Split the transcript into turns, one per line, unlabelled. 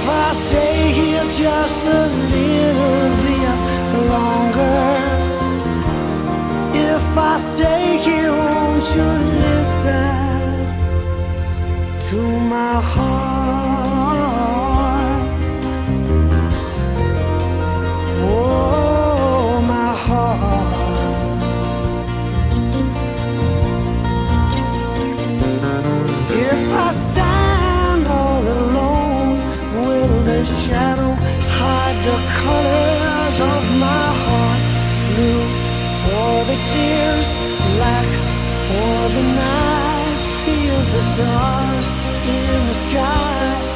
I stay here just a little bit longer, if I stay here, won't you listen to my heart? Oh, my heart. If I stand all alone, will the shadow hide the colors of my heart? Blue for the tears, black for the night, feels the stars in the sky.